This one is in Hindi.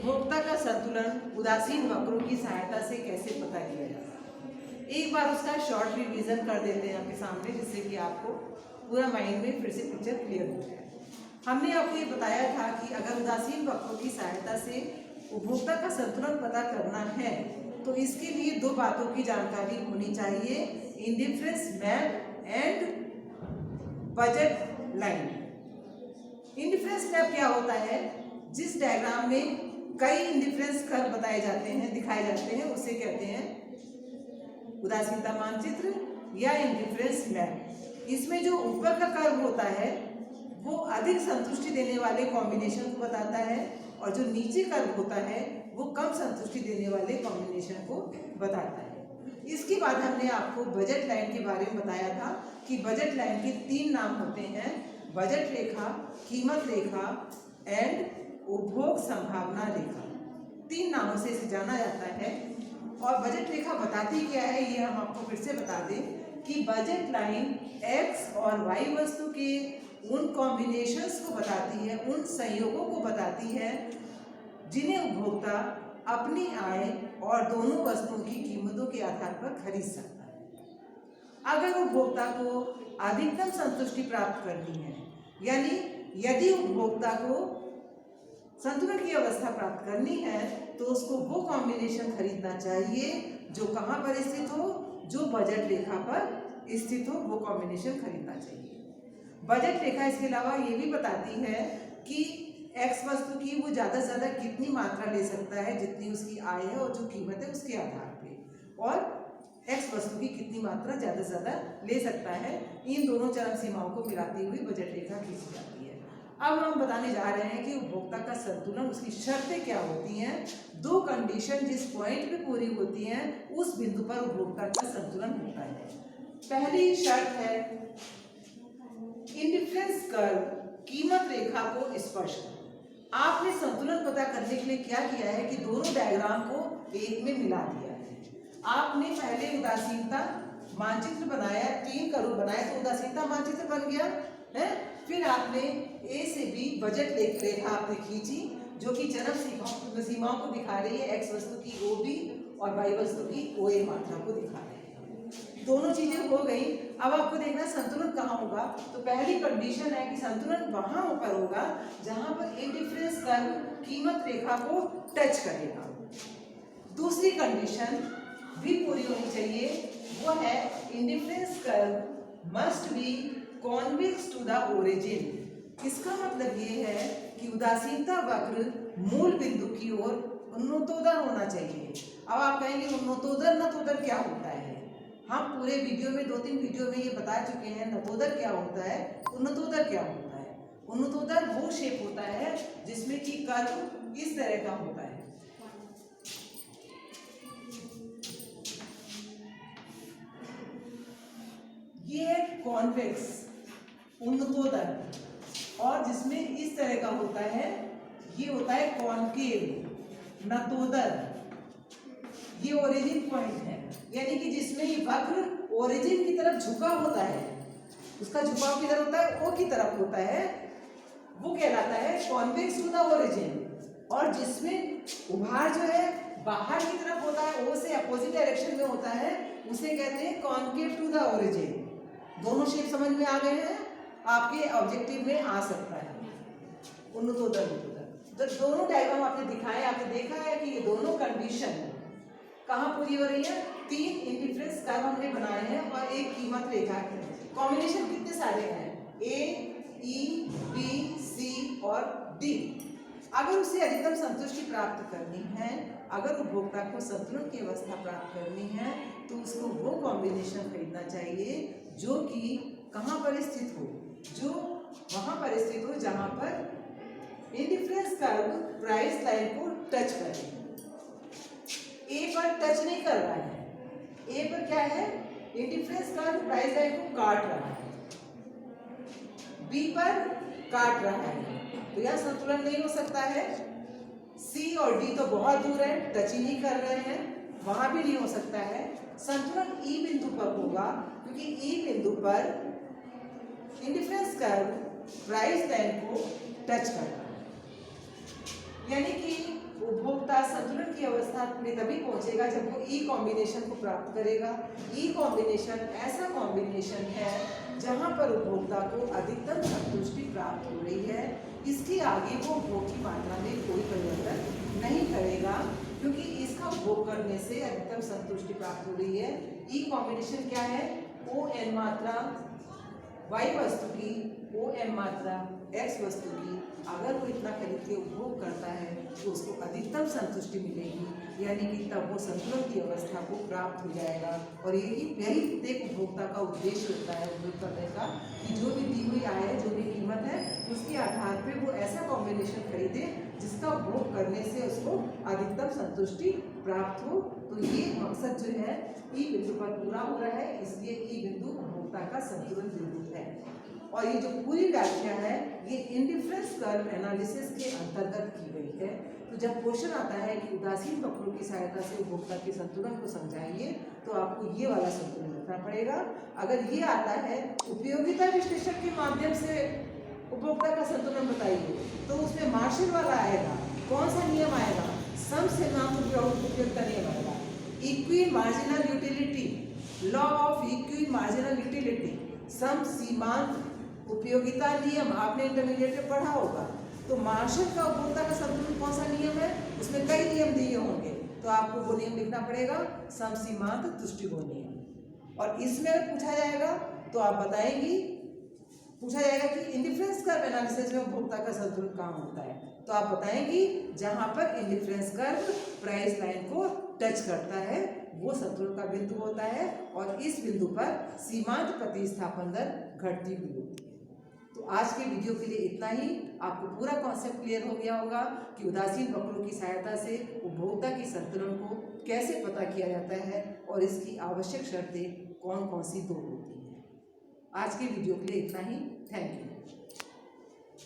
उपभोक्ता का संतुलन उदासीन वक्रों की सहायता से कैसे पता किया जाए। एक बार उसका शॉर्ट रिवीजन कर देते हैं आपके सामने, जिससे कि आपको पूरा माइंड में फिर से पिक्चर क्लियर हो जाए। हमने आपको ये बताया था कि अगर उदासीन वक्रों की सहायता से उपभोक्ता का संतुलन पता करना है तो इसके लिए दो बातों की जानकारी होनी चाहिए, indifference map and budget line. Indifference map क्या होता है? जिस डायग्राम में कई इंडिफरेंस कर्व बताए जाते हैं, दिखाए जाते हैं, उसे कहते हैं उदासीनता मानचित्र या इंडिफरेंस मैप। इसमें जो ऊपर का कर्व होता है वो अधिक संतुष्टि देने वाले कॉम्बिनेशन को बताता है और जो नीचे कर्व होता है वो कम संतुष्टि देने वाले कॉम्बिनेशन को बताता है। इसके बाद हमने आपको बजट लाइन के बारे में बताया था कि बजट लाइन के 3 नाम होते हैं, बजट रेखा, कीमत रेखा एंड उपभोग संभावना रेखा। 3 नामों से इसे जाना जाता है। और बजट रेखा बताती क्या है ये हम आपको फिर से बता दें कि बजट लाइन एक्स और वाई वस्तु के उन कॉम्बिनेशंस को बताती है, उन संयोगों को बताती है जिन्हें उपभोक्ता अपनी आय और दोनों वस्तुओं की कीमतों के आधार पर खरीद सकता है। अगर उपभोक्ता को अधिकतम संतुष्टि प्राप्त करनी है, यानी यदि उपभोक्ता को संतुलन की अवस्था प्राप्त करनी है तो उसको वो कॉम्बिनेशन खरीदना चाहिए जो कहाँ पर स्थित हो, जो बजट रेखा पर स्थित हो, वो कॉम्बिनेशन खरीदना चाहिए। बजट रेखा इसके अलावा ये भी बताती है कि एक्स वस्तु की वो ज़्यादा से ज़्यादा कितनी मात्रा ले सकता है, जितनी उसकी आय है और जो कीमत है उसके आधार पे, और एक्स वस्तु की कितनी मात्रा ज़्यादा से ज़्यादा ले सकता है। इन दोनों चरम सीमाओं को मिलाती हुई बजट रेखा खींची जाती है। अब हम बताने जा रहे हैं कि उपभोक्ता का संतुलन, उसकी शर्तें क्या होती हैं। 2 कंडीशन जिस पॉइंट पे पूरी होती हैं उस बिंदु पर उपभोक्ता का संतुलन होता है। पहली शर्त है इंडिफरेंस कर्व कीमत रेखा को स्पर्श करे। आपने संतुलन पता करने के लिए क्या किया है कि दोनों डायग्राम को एक में मिला दिया है। आपने पहले उदासीनता मानचित्र बनाया, 3 कर्व बनाए तो उदासीनता मानचित्र बन गया है। फिर आपने ए से बी बजट रेखा आपने खींची जो कि चरम सीमाओं को दिखा रही है, एक्स वस्तु की ओ बी और वाई वस्तु की ओ ए मात्रा को दिखा रही है। दोनों चीजें हो गई। अब आपको देखना संतुलन कहाँ होगा। तो पहली कंडीशन है कि संतुलन वहां ऊपर होगा जहां पर इंडिफरेंस कर्व कीमत रेखा को टच करेगा। दूसरी कंडीशन भी पूरी होनी चाहिए, वो है indifference curve must be convex to the origin. इसका मतलब ये है कि उदासीनता वक्र मूल बिंदु की ओर उन्नतोदर होना चाहिए। अब आप कहेंगे उन्नतोदर नतोदर क्या होता है? हम पूरे वीडियो में 2-3 वीडियो में ये बता चुके हैं नतोदर क्या होता है, उन्नतोदर क्या होता है। उन्नतोदर वो शेप होता है जिसमें कि कर्व इस तरह का होता है। ये है कॉन्वेक्स उन्नतोदर, और जिसमें इस तरह का होता है ये होता है कॉनकेव नतोदर। ये ओरिजिन पॉइंट है, यानी कि जिसमें ये वक्र ओरिजिन की तरफ झुका होता है, उसका झुकाव किधर होता है? ओ की तरफ होता है, वो कहलाता है कॉन्वेक्स टू द ओरिजिन। और जिसमें उभार जो है बाहर की तरफ होता है, ओ से अपोजिट डायरेक्शन में होता है, उसे कहते हैं कॉन्केव टू द ओरिजिन। दोनों शेप समझ में आ गए हैं? आपके ऑब्जेक्टिव में आ सकता है उन्नतोदर नतोदर। तो दोनों डायग्राम आपने दिखाए, आपने देखा है कि ये दोनों कंडीशन कहाँ पूरी हो रही है। 3 इंडिफरेंस कर्व हमने बनाए हैं और एक कीमत रेखा है। कॉम्बिनेशन कितने सारे हैं? ए, ई, बी, सी और डी। अगर उसे अधिकतम संतुष्टि प्राप्त करनी है, अगर उपभोक्ता को संतुलन की अवस्था प्राप्त करनी है तो उसको वो कॉम्बिनेशन खरीदना चाहिए जो कि कहाँ पर स्थित हो, जो वहाँ पर स्थित हो जहाँ पर इंडिफरेंस कर्व प्राइस लाइन को टच करे। ए पर टच नहीं कर रहा है, ए पर क्या है? इंडिफरेंस कर्व प्राइस लाइन को काट रहा है, बी पर काट रहा है, तो यह संतुलन नहीं हो सकता है। सी और डी तो बहुत दूर है, टच ही नहीं कर रहे हैं, वहां भी नहीं हो सकता है। संतुलन ई बिंदु पर होगा क्योंकि ई बिंदु पर इंडिफरेंस कर्व प्राइस लाइन को टच करता है, यानी कि उपभोक्ता संतुलन की अवस्था में तभी पहुंचेगा जब वो ई कॉम्बिनेशन को प्राप्त करेगा। ई कॉम्बिनेशन ऐसा कॉम्बिनेशन है जहां पर उपभोक्ता को अधिकतम संतुष्टि प्राप्त हो रही है। इसके आगे वो भोग की मात्रा में कोई परिवर्तन नहीं करेगा, क्योंकि इसका भोग करने से अधिकतम संतुष्टि प्राप्त हो रही है। ई कॉम्बिनेशन क्या है? ओ एन मात्रा वाई वस्तु की, ओ एम मात्रा एक्स वस्तु की, अगर वो इतना खरीद के उपभोग करता है तो उसको अधिकतम संतुष्टि मिलेगी, यानी कि तब वो संतुलन की अवस्था को प्राप्त हो जाएगा। और यही प्रत्येक उपभोक्ता का उद्देश्य होता है उपयोग करने का, कि जो भी दी हुई आय है, जो भी कीमत है, उसके आधार पे वो ऐसा कॉम्बिनेशन खरीदे जिसका उपभोग करने से उसको अधिकतम संतुष्टि प्राप्त हो। तो ये मकसद जो है ई बिंदु पर पूरा हो रहा है, इसलिए ई बिंदु उपभोक्ता का संतुलन बिंदु है। और ये जो पूरी व्याख्या है ये इंडिफरेंस कर्व एनालिसिस के अंतर्गत की गई है। तो जब क्वेश्चन आता है कि उदासीन वक्रों की सहायता से उपभोक्ता के संतुलन को समझाइए, तो आपको ये वाला संतुलन रखना पड़ेगा। अगर ये आता है उपयोगिता विश्लेषण के माध्यम से उपभोक्ता का संतुलन बताइए, तो उसमें मार्शल वाला आएगा। कौन सा नियम आएगा? सम सीमांत उपयोगिता नियम आएगा। Equi marginal utility, law of equi marginal utility, सम सीमांत उपयोगिता नियम आपने इंटरमीडिएट में पढ़ा होगा। तो मार्शल का उपभोक्ता का संतुलन कौन सा नियम है? उसमें कई नियम दिए होंगे, तो आपको वो नियम लिखना पड़ेगा, सम सीमांत तुष्टिगुण नियम। और इसमें पूछा जाएगा तो आप बताएंगी, पूछा जाएगा कि इंडिफरेंस कर्व एनालिसिस में उपभोक्ता का संतुलन कहाँ होता है, तो आप बताएंगी जहां पर इंडिफरेंस कर्व प्राइस लाइन को टच करता है वो संतुलन का बिंदु होता है, और इस बिंदु पर सीमांत प्रतिस्थापन दर घटती हुई होती है। तो आज के वीडियो के लिए इतना ही। आपको पूरा कॉन्सेप्ट क्लियर हो गया होगा कि उदासीन वक्रों की सहायता से उपभोक्ता की संतुलन को कैसे पता किया जाता है और इसकी आवश्यक शर्तें कौन कौन सी दो होती हैं। आज के वीडियो के लिए इतना ही। Thank you.